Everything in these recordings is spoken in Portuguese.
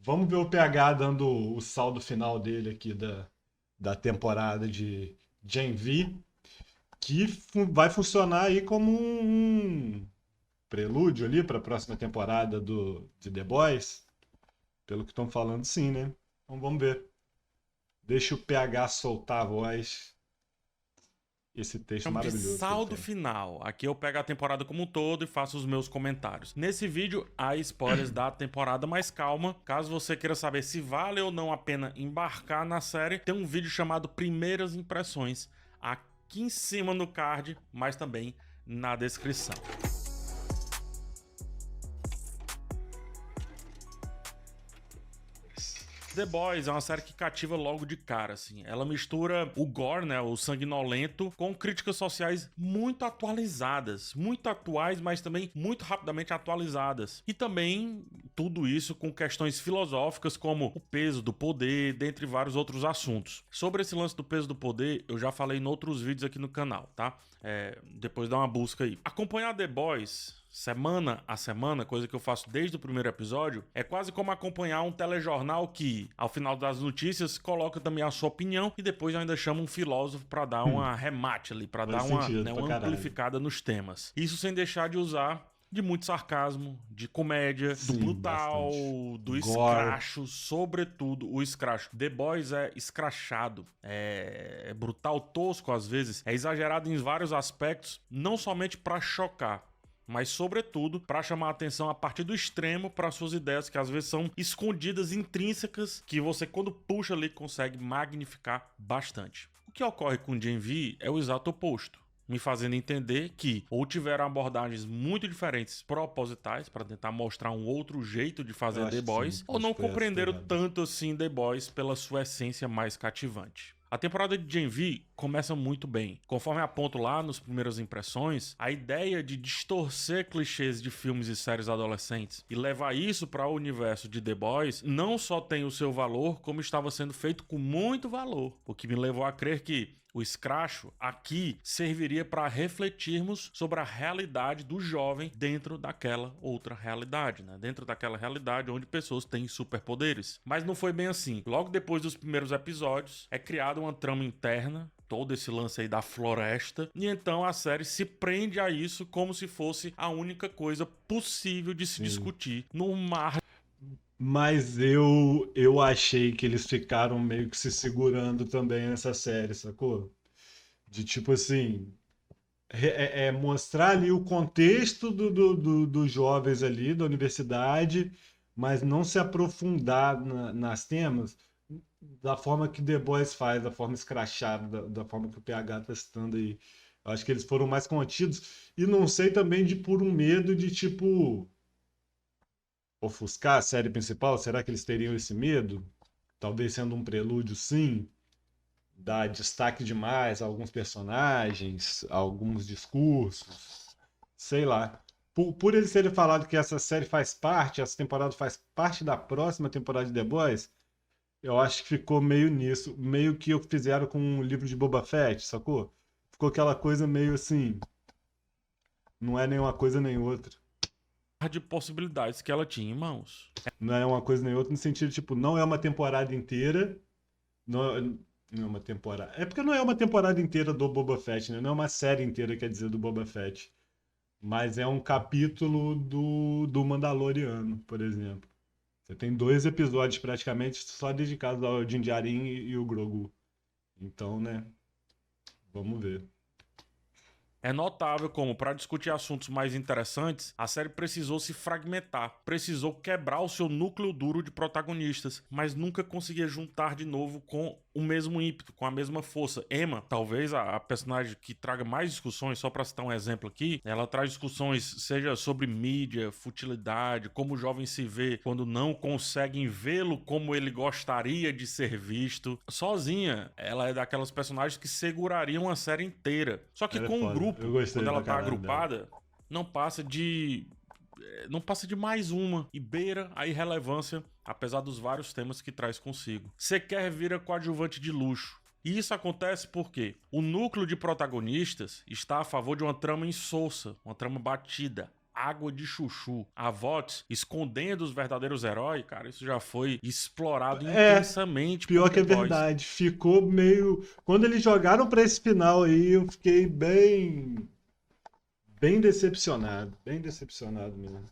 Vamos ver o PH dando o saldo final dele aqui da temporada de Gen V, que vai funcionar aí como um prelúdio ali para a próxima temporada de The Boys. Pelo que estão falando, sim, né? Então vamos ver. Deixa o PH soltar a voz. Esse texto Chamo de maravilhoso que ele saldo tem. final. Aqui eu pego a temporada como um todo e faço os meus comentários. Nesse vídeo, há spoilers da temporada, mas calma. Caso você queira saber se vale ou não a pena embarcar na série, tem um vídeo chamado Primeiras Impressões aqui em cima no card, mas também na descrição. The Boys é uma série que cativa logo de cara, assim. Ela mistura o gore, né, o sanguinolento, com críticas sociais muito atualizadas. Muito atuais, mas também muito rapidamente atualizadas. E também tudo isso com questões filosóficas como o peso do poder, dentre vários outros assuntos. Sobre esse lance do peso do poder, eu já falei em outros vídeos aqui no canal, tá? Depois dá uma busca aí. Acompanhar The Boys semana a semana, coisa que eu faço desde o primeiro episódio, é quase como acompanhar um telejornal que, ao final das notícias, coloca também a sua opinião e depois ainda chama um filósofo para dar uma remate ali, para dar Faz sentido pra uma caralho. amplificada nos temas. Isso sem deixar de usar de muito sarcasmo, de comédia, do Sim, brutal, bastante. do Gore. escracho, sobretudo o escracho. The Boys é escrachado, é brutal, tosco às vezes, é exagerado em vários aspectos, não somente para chocar, mas sobretudo para chamar a atenção a partir do extremo para suas ideias que às vezes são escondidas, intrínsecas, que você quando puxa ali consegue magnificar bastante. O que ocorre com Gen V é o exato oposto, me fazendo entender que ou tiveram abordagens muito diferentes propositais para tentar mostrar um outro jeito de Eu fazer The acho que sim. Boys, ou Acho não que foi essa compreenderam pegada. tanto assim The Boys pela sua essência mais cativante. A temporada de Gen V começa muito bem. Conforme aponto lá nos primeiras impressões, a ideia de distorcer clichês de filmes e séries adolescentes e levar isso para o universo de The Boys não só tem o seu valor, como estava sendo feito com muito valor, o que me levou a crer que o escracho aqui serviria para refletirmos sobre a realidade do jovem dentro daquela outra realidade, né? Dentro daquela realidade onde pessoas têm superpoderes. Mas não foi bem assim. Logo depois dos primeiros episódios, é criada uma trama interna, todo esse lance aí da floresta, e então a série se prende a isso como se fosse a única coisa possível de se Sim. discutir no mar. Mas eu achei que eles ficaram meio que se segurando também nessa série, sacou? De tipo assim, mostrar ali o contexto dos jovens ali, da universidade, mas não se aprofundar nas temas da forma que The Boys faz, da forma escrachada, da forma que o PH tá citando aí. Eu acho que eles foram mais contidos. E não sei também de por um medo de, tipo, ofuscar a série principal. Será que eles teriam esse medo? Talvez sendo um prelúdio, sim, dar destaque demais a alguns personagens, a alguns discursos, sei lá. Por eles terem falado que essa série faz parte, essa temporada faz parte da próxima temporada de The Boys, eu acho que ficou meio nisso, meio que o que fizeram com o livro de Boba Fett, sacou? Ficou aquela coisa meio assim, não é nem uma coisa nem outra. De possibilidades que ela tinha em mãos. Não é uma coisa nem outra no sentido, tipo, não é uma temporada inteira, não, não é uma temporada. É porque não é uma temporada inteira do Boba Fett, né? Não é uma série inteira, quer dizer, do Boba Fett. Mas é um capítulo do Mandaloriano, por exemplo. Você tem dois episódios praticamente só dedicados ao Din Djarin e o Grogu. Então, né? Vamos ver. É notável como, para discutir assuntos mais interessantes, a série precisou se fragmentar, precisou quebrar o seu núcleo duro de protagonistas, mas nunca conseguia juntar de novo com o mesmo ímpeto, com a mesma força. Emma, talvez a personagem que traga mais discussões, só para citar um exemplo aqui, ela traz discussões, seja sobre mídia, futilidade, como o jovem se vê quando não conseguem vê-lo como ele gostaria de ser visto. Sozinha, ela é daquelas personagens que segurariam a série inteira. Só que Ela é com o foda. Eu grupo, quando gostei ela pra tá caralho dela. agrupada, não passa de não passa de mais uma e beira a irrelevância, apesar dos vários temas que traz consigo. Sequer vira coadjuvante de luxo. E isso acontece porque o núcleo de protagonistas está a favor de uma trama insossa, uma trama batida, água de chuchu. A Vox escondendo os verdadeiros heróis, cara, isso já foi explorado intensamente pior por que é The Boys. verdade. Ficou meio... Quando eles jogaram pra esse final aí, eu fiquei bem decepcionado. Bem decepcionado mesmo.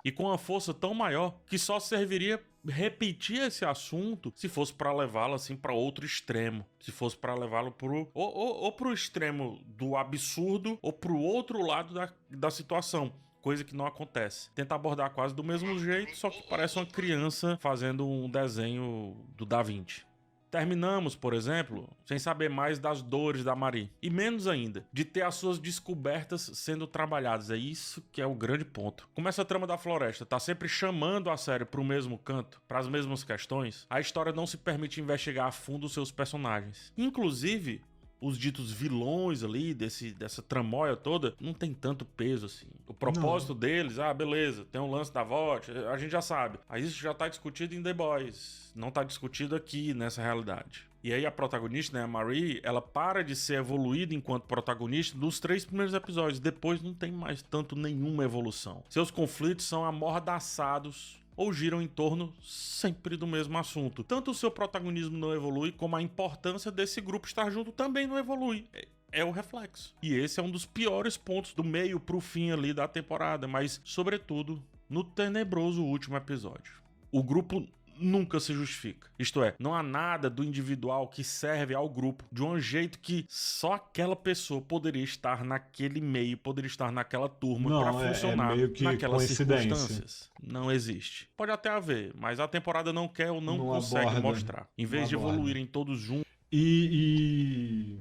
E com uma força tão maior que só serviria repetir esse assunto se fosse pra levá-lo assim para outro extremo, se fosse pra levá-lo pro extremo do absurdo ou pro outro lado da situação. Coisa que não acontece. Tenta abordar quase do mesmo jeito, só que parece uma criança fazendo um desenho do Da Vinci. Terminamos, por exemplo, sem saber mais das dores da Marie. E menos ainda, de ter as suas descobertas sendo trabalhadas. É isso que é o grande ponto. Como essa trama da floresta tá sempre chamando a série pro mesmo canto, pras mesmas questões, a história não se permite investigar a fundo os seus personagens. Inclusive, os ditos vilões ali, dessa tramóia toda, não tem tanto peso assim. O propósito deles, beleza, tem um lance da VOT, a gente já sabe. Mas isso já tá discutido em The Boys, não tá discutido aqui nessa realidade. E aí a protagonista, né, a Marie, ela para de ser evoluída enquanto protagonista nos 3 primeiros episódios. Depois não tem mais tanto nenhuma evolução. Seus conflitos são amordaçados ou giram em torno sempre do mesmo assunto. Tanto o seu protagonismo não evolui, como a importância desse grupo estar junto também não evolui. É o reflexo. E esse é um dos piores pontos do meio pro fim ali da temporada, mas, sobretudo, no tenebroso último episódio. O grupo nunca se justifica. Isto é, não há nada do individual que serve ao grupo de um jeito que só aquela pessoa poderia estar naquele meio, poderia estar naquela turma para funcionar meio que naquelas circunstâncias. Não existe. Pode até haver, mas a temporada não quer ou não consegue mostrar. Em vez de evoluírem todos juntos. E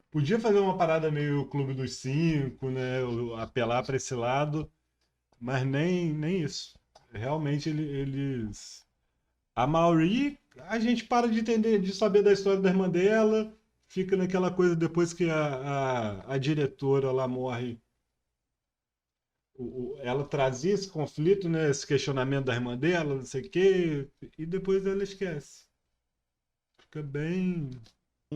podia fazer uma parada meio Clube dos Cinco, né? Apelar para esse lado, mas nem isso. Realmente eles... A Mauri, a gente para de entender, de saber da história da irmã dela, fica naquela coisa depois que a diretora lá morre. Ela trazia esse conflito, né, esse questionamento da irmã dela, não sei o quê, e depois ela esquece. Fica bem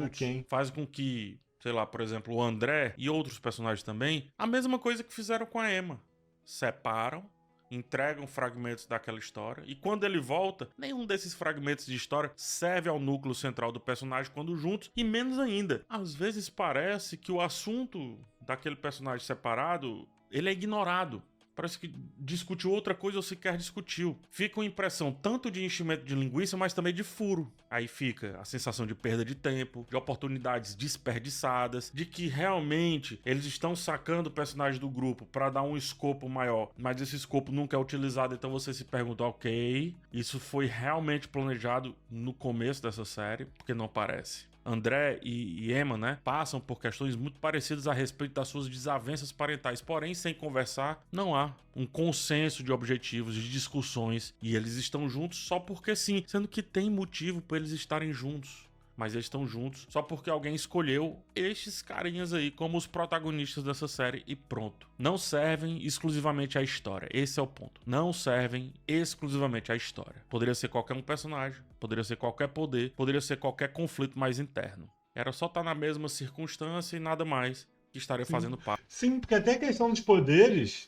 aquém. Faz com que, sei lá, por exemplo, o André e outros personagens também, a mesma coisa que fizeram com a Emma. Separam, entregam fragmentos daquela história, e quando ele volta, nenhum desses fragmentos de história serve ao núcleo central do personagem quando juntos, e menos ainda. Às vezes parece que o assunto daquele personagem separado, ele é ignorado. Parece que discutiu outra coisa ou sequer discutiu. Fica uma impressão tanto de enchimento de linguiça, mas também de furo. Aí fica a sensação de perda de tempo, de oportunidades desperdiçadas, de que realmente eles estão sacando o personagem do grupo para dar um escopo maior, mas esse escopo nunca é utilizado, então você se pergunta, ok, isso foi realmente planejado no começo dessa série? Porque não parece. André e Emma, né, passam por questões muito parecidas a respeito das suas desavenças parentais, porém, sem conversar, não há um consenso de objetivos, de discussões, e eles estão juntos só porque sim, sendo que tem motivo para eles estarem juntos. Mas eles estão juntos só porque alguém escolheu estes carinhas aí como os protagonistas dessa série e pronto. Não servem exclusivamente à história. Esse é o ponto. Não servem exclusivamente à história. Poderia ser qualquer um personagem, poderia ser qualquer poder, poderia ser qualquer conflito mais interno. Era só estar na mesma circunstância e nada mais que estaria fazendo parte. Sim, porque até a questão dos poderes,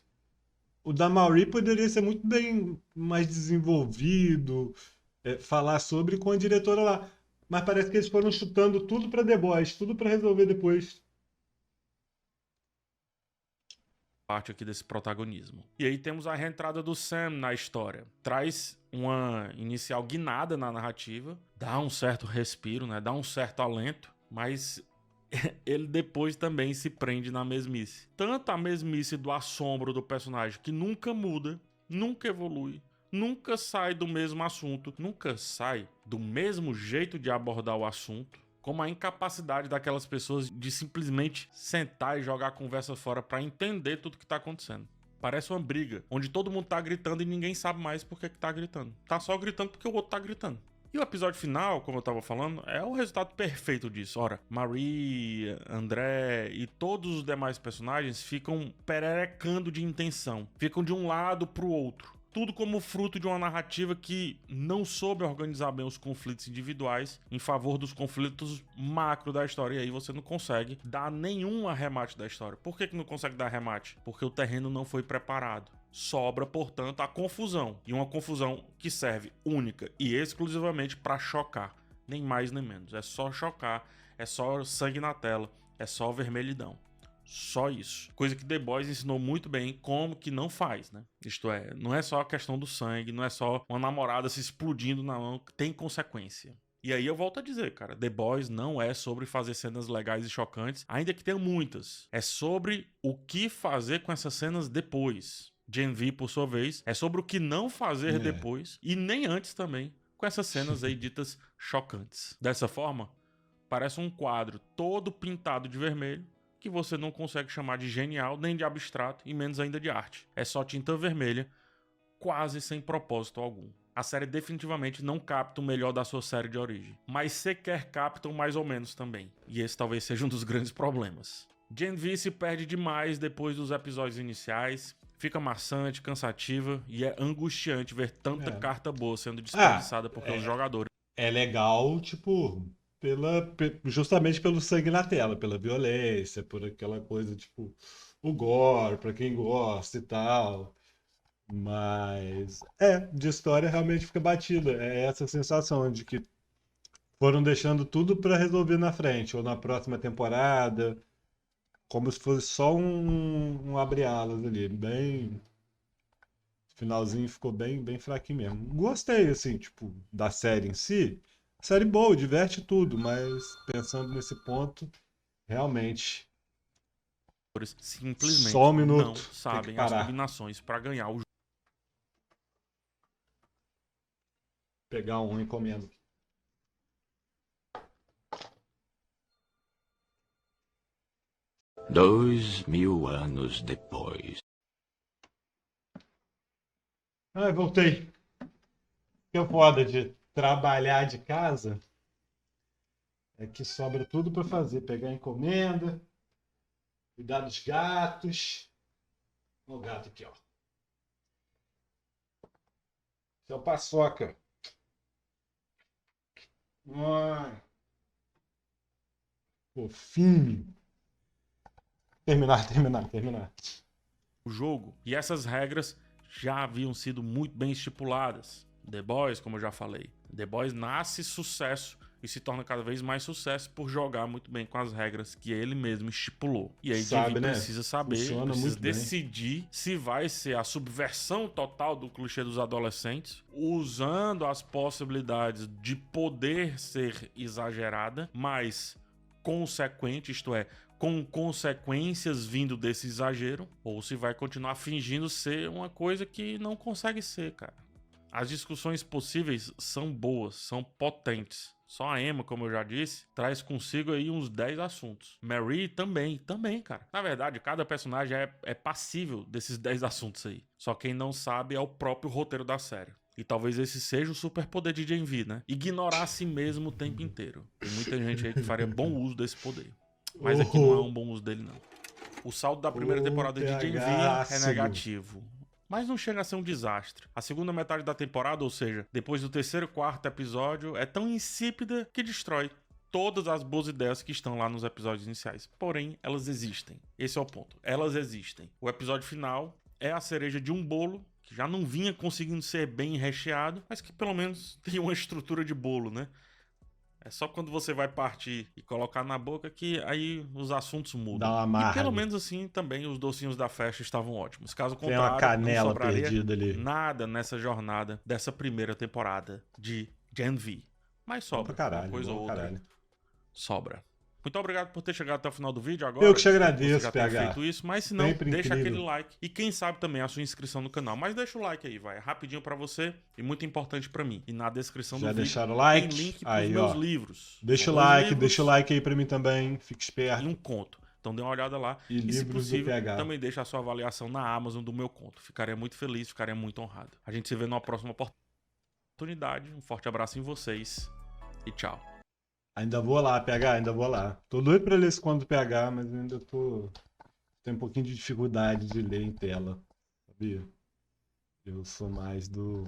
o da Mauri poderia ser muito bem mais desenvolvido, falar sobre com a diretora lá. Mas parece que eles foram chutando tudo para The Boys, tudo para resolver depois. Parte aqui desse protagonismo. E aí temos a reentrada do Sam na história. Traz uma inicial guinada na narrativa, dá um certo respiro, né? Dá um certo alento, mas ele depois também se prende na mesmice. Tanto a mesmice do assombro do personagem, que nunca muda, nunca evolui, nunca sai do mesmo assunto, nunca sai do mesmo jeito de abordar o assunto, como a incapacidade daquelas pessoas de simplesmente sentar e jogar a conversa fora para entender tudo que tá acontecendo. Parece uma briga, onde todo mundo tá gritando e ninguém sabe mais por que tá gritando. Tá só gritando porque o outro tá gritando. E o episódio final, como eu tava falando, é o resultado perfeito disso. Ora, Marie, André e todos os demais personagens ficam pererecando de intenção. Ficam de um lado pro outro. Tudo como fruto de uma narrativa que não soube organizar bem os conflitos individuais em favor dos conflitos macro da história. E aí você não consegue dar nenhum arremate da história. Por que não consegue dar arremate? Porque o terreno não foi preparado. Sobra, portanto, a confusão. E uma confusão que serve única e exclusivamente para chocar. Nem mais nem menos. É só chocar, é só sangue na tela, é só vermelhidão. Só isso. Coisa que The Boys ensinou muito bem como que não faz, né? Isto é, não é só a questão do sangue, não é só uma namorada se explodindo na mão, tem consequência. E aí eu volto a dizer, cara, The Boys não é sobre fazer cenas legais e chocantes, ainda que tenha muitas. É sobre o que fazer com essas cenas depois. Gen V, por sua vez, é sobre o que não fazer depois e nem antes também, com essas cenas aí ditas chocantes. Dessa forma, parece um quadro todo pintado de vermelho, que você não consegue chamar de genial, nem de abstrato, e menos ainda de arte. É só tinta vermelha, quase sem propósito algum. A série definitivamente não capta o melhor da sua série de origem, mas sequer captam mais ou menos também. E esse talvez seja um dos grandes problemas. Gen V se perde demais depois dos episódios iniciais, fica maçante, cansativa e é angustiante ver tanta carta boa sendo desperdiçada porque os jogadores... É legal, tipo... justamente pelo sangue na tela, pela violência, por aquela coisa, tipo, o gore, pra quem gosta e tal. Mas, de história realmente fica batida. É essa sensação de que foram deixando tudo pra resolver na frente, ou na próxima temporada, como se fosse só um abre-alas ali, bem... O finalzinho ficou bem fraquinho mesmo. Gostei, assim, tipo, da série em si. Série boa, diverte tudo, mas pensando nesse ponto, realmente. Só um simplesmente não minuto, tem que sabem as parar. combinações para ganhar o jogo. Pegar um encomenda. Dois mil anos depois. Ah, voltei. Que é foda de trabalhar de casa é que sobra tudo pra fazer. Pegar encomenda, cuidar dos gatos. Olha o gato aqui, ó. Esse é o Paçoca. Ai. Fofinho. Terminar. O jogo. E essas regras já haviam sido muito bem estipuladas. The Boys, como eu já falei. The Boys nasce sucesso e se torna cada vez mais sucesso por jogar muito bem com as regras que ele mesmo estipulou. E aí Sabe, né? precisa saber, Funciona precisa muito bem. decidir se vai ser a subversão total do clichê dos adolescentes, usando as possibilidades de poder ser exagerada, mas consequente, isto é, com consequências vindo desse exagero, ou se vai continuar fingindo ser uma coisa que não consegue ser, cara. As discussões possíveis são boas, são potentes. Só a Emma, como eu já disse, traz consigo aí uns 10 assuntos. Mary também, cara. Na verdade, cada personagem é passível desses 10 assuntos aí. Só quem não sabe é o próprio roteiro da série. E talvez esse seja o superpoder de Gen V, né? Ignorar a si mesmo o tempo inteiro. Tem muita gente aí que faria bom uso desse poder. Mas aqui não é um bom uso dele, não. O saldo da primeira temporada de Gen V é negativo. Mas não chega a ser um desastre. A segunda metade da temporada, ou seja, depois do terceiro e quarto episódio, é tão insípida que destrói todas as boas ideias que estão lá nos episódios iniciais. Porém, elas existem. Esse é o ponto. Elas existem. O episódio final é a cereja de um bolo que já não vinha conseguindo ser bem recheado, mas que pelo menos tem uma estrutura de bolo, né? É só quando você vai partir e colocar na boca que aí os assuntos mudam. Dá uma amarga. E pelo menos assim também os docinhos da festa estavam ótimos. Caso Tem uma contrário, canela não sobraria perdida ali. nada nessa jornada dessa primeira temporada de Gen V. Mas sobra. Caralho, uma coisa ou outra caralho. sobra. Muito obrigado por ter chegado até o final do vídeo agora. Eu que te Espero agradeço, você já tenha PH. feito isso, mas se não, Sempre deixa incrível. aquele like e quem sabe também a sua inscrição no canal. Mas deixa o like aí, vai. É rapidinho pra você e muito importante pra mim. E na descrição Já do vídeo deixaram o like? tem link pros Aí, meus ó. livros. Deixa São o dois like, livros deixa o like aí pra mim também. Fique e esperto. um conto. Então dê uma olhada lá. E E se livros do possível, PH. também deixa a sua avaliação na Amazon do meu conto. Ficaria muito feliz, ficaria muito honrado. A gente se vê numa próxima oportunidade. Um forte abraço em vocês e tchau. Ainda vou lá, PH, ainda vou lá. Tô doido pra ler esse conto do PH, mas ainda tô... Tenho um pouquinho de dificuldade de ler em tela. Sabia? Eu sou mais do